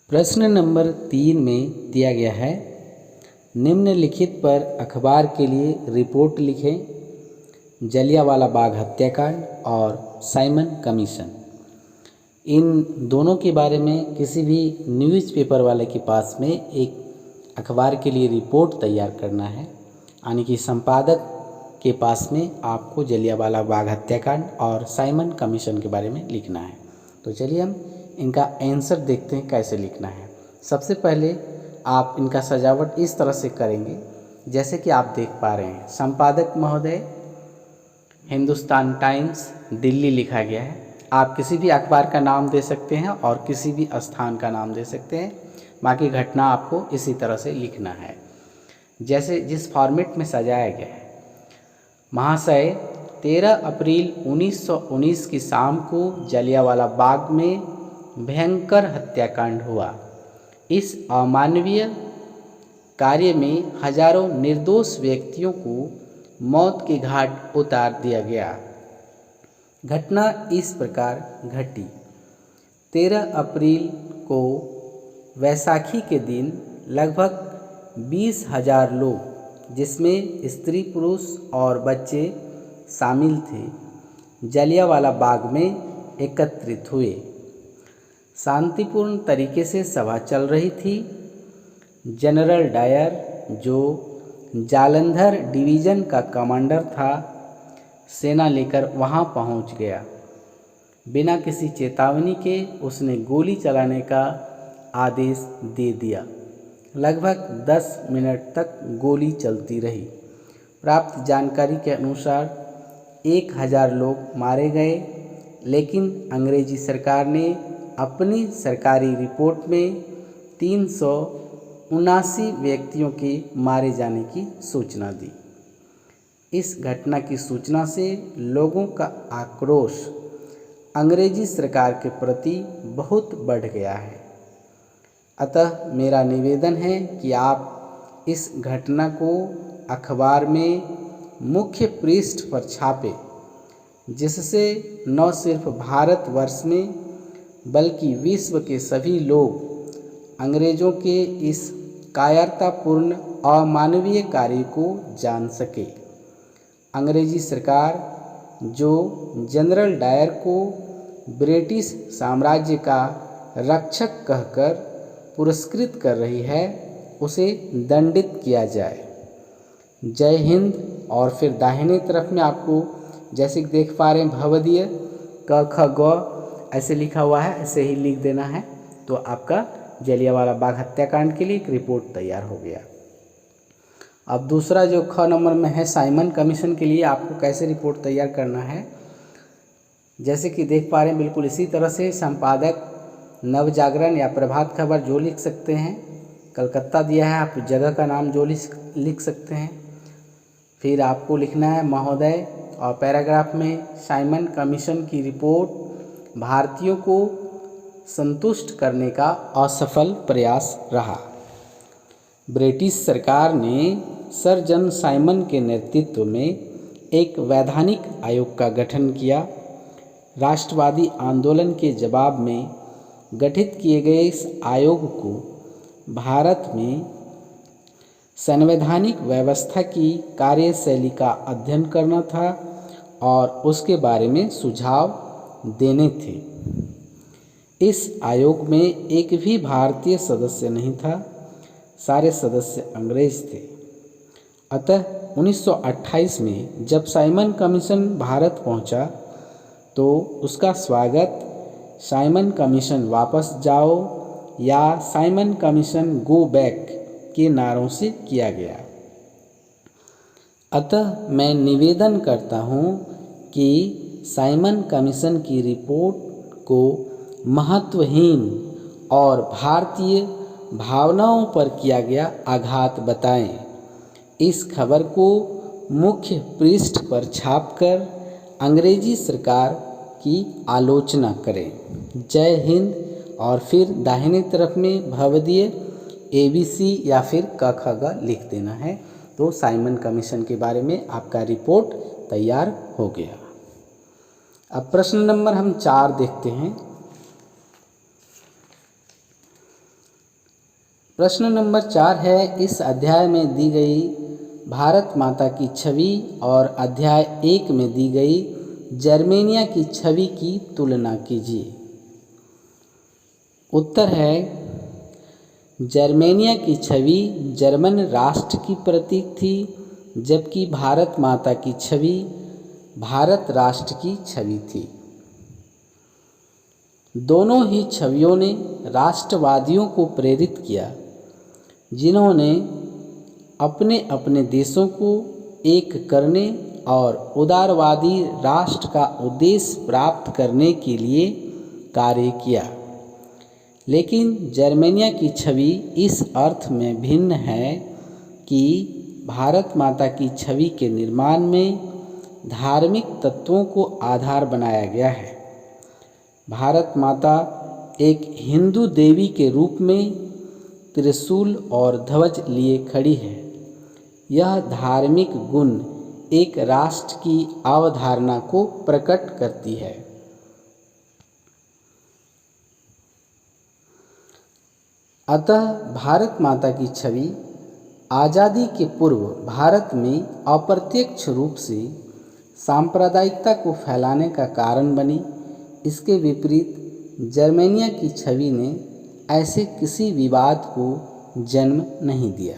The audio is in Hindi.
प्रश्न नंबर 3 में दिया गया है, निम्नलिखित पर अखबार के लिए रिपोर्ट लिखें। जलियांवाला बाग हत्याकांड और साइमन कमीशन। इन दोनों के बारे में किसी भी न्यूज़पेपर वाले के पास में एक अखबार के लिए रिपोर्ट तैयार करना है, यानी कि संपादक के पास में आपको जलियांवाला बाग हत्याकांड और साइमन कमीशन के बारे में लिखना है। तो चलिए हम इनका आंसर देखते हैं कैसे लिखना है। सबसे पहले आप इनका सजावट इस तरह से करेंगे जैसे कि आप देख पा रहे हैं। संपादक महोदय हिंदुस्तान टाइम्स दिल्ली लिखा गया है। आप किसी भी अखबार का नाम दे सकते हैं और किसी भी स्थान का नाम दे सकते हैं, बाकी घटना आपको इसी तरह से लिखना है जैसे जिस फॉर्मेट में सजाया गया है। महाशय, 13 अप्रैल 1919 की शाम को जलियांवाला बाग में भयंकर हत्याकांड हुआ। इस अमानवीय कार्य में हजारों निर्दोष व्यक्तियों को मौत के घाट उतार दिया गया। घटना इस प्रकार घटी। 13 अप्रैल को वैसाखी के दिन लगभग 20,000 लोग, जिसमें स्त्री पुरुष और बच्चे शामिल थे, जलियांवाला बाग में एकत्रित हुए। शांतिपूर्ण तरीके से सभा चल रही थी। जनरल डायर, जो जालंधर डिवीज़न का कमांडर था, सेना लेकर वहां पहुंच गया। बिना किसी चेतावनी के उसने गोली चलाने का आदेश दे दिया। लगभग 10 मिनट तक गोली चलती रही। प्राप्त जानकारी के अनुसार 1,000 लोग मारे गए, लेकिन अंग्रेजी सरकार ने अपनी सरकारी रिपोर्ट में 379 व्यक्तियों के मारे जाने की सूचना दी। इस घटना की सूचना से लोगों का आक्रोश अंग्रेजी सरकार के प्रति बहुत बढ़ गया है। अतः मेरा निवेदन है कि आप इस घटना को अखबार में मुख्य पृष्ठ पर छापें, जिससे न सिर्फ भारतवर्ष में बल्कि विश्व के सभी लोग अंग्रेज़ों के इस कायरतापूर्ण अमानवीय कार्य को जान सके। अंग्रेजी सरकार, जो जनरल डायर को ब्रिटिश साम्राज्य का रक्षक कहकर पुरस्कृत कर रही है, उसे दंडित किया जाए। जय हिंद। और फिर दाहिने तरफ में आपको जैसे देख पा रहे हैं भवदीय क ख ग ऐसे लिखा हुआ है, ऐसे ही लिख देना है। तो आपका जलियांवाला बाग हत्याकांड के लिए एक रिपोर्ट तैयार हो गया। अब दूसरा जो ख नंबर में है, साइमन कमीशन के लिए आपको कैसे रिपोर्ट तैयार करना है, जैसे कि देख पा रहे हैं बिल्कुल इसी तरह से संपादक नवजागरण या प्रभात खबर जो लिख सकते हैं, कलकत्ता दिया है, आप जगह का नाम जो लिख सकते हैं। फिर आपको लिखना है महोदय, और पैराग्राफ में साइमन कमीशन की रिपोर्ट भारतीयों को संतुष्ट करने का असफल प्रयास रहा। ब्रिटिश सरकार ने सर जॉन साइमन के नेतृत्व में एक वैधानिक आयोग का गठन किया। राष्ट्रवादी आंदोलन के जवाब में गठित किए गए इस आयोग को भारत में संवैधानिक व्यवस्था की कार्यशैली का अध्ययन करना था और उसके बारे में सुझाव देने थे। इस आयोग में एक भी भारतीय सदस्य नहीं था, सारे सदस्य अंग्रेज थे। अतः 1928 में जब साइमन कमीशन भारत पहुंचा, तो उसका स्वागत साइमन कमीशन वापस जाओ या साइमन कमीशन गो बैक के नारों से किया गया। अतः मैं निवेदन करता हूं कि साइमन कमीशन की रिपोर्ट को महत्वहीन और भारतीय भावनाओं पर किया गया आघात बताएं। इस खबर को मुख्य पृष्ठ पर छापकर अंग्रेजी सरकार की आलोचना करें। जय हिंद। और फिर दाहिने तरफ में भवदीय ABC या फिर क ख ग लिख देना है। तो साइमन कमीशन के बारे में आपका रिपोर्ट तैयार हो गया। अब प्रश्न नंबर हम 4 देखते हैं। प्रश्न नंबर 4 है, इस अध्याय में दी गई भारत माता की छवि और अध्याय 1 में दी गई जर्मेनिया की छवि की तुलना कीजिए। उत्तर है, जर्मेनिया की छवि जर्मन राष्ट्र की प्रतीक थी, जबकि भारत माता की छवि भारत राष्ट्र की छवि थी। दोनों ही छवियों ने राष्ट्रवादियों को प्रेरित किया, जिन्होंने अपने अपने देशों को एक करने और उदारवादी राष्ट्र का उद्देश्य प्राप्त करने के लिए कार्य किया। लेकिन जर्मेनिया की छवि इस अर्थ में भिन्न है कि भारत माता की छवि के निर्माण में धार्मिक तत्वों को आधार बनाया गया है। भारत माता एक हिंदू देवी के रूप में त्रिशूल और ध्वज लिए खड़ी है। यह धार्मिक गुण एक राष्ट्र की अवधारणा को प्रकट करती है। अतः भारत माता की छवि आज़ादी के पूर्व भारत में अप्रत्यक्ष रूप से सांप्रदायिकता को फैलाने का कारण बनी। इसके विपरीत जर्मेनिया की छवि ने ऐसे किसी विवाद को जन्म नहीं दिया।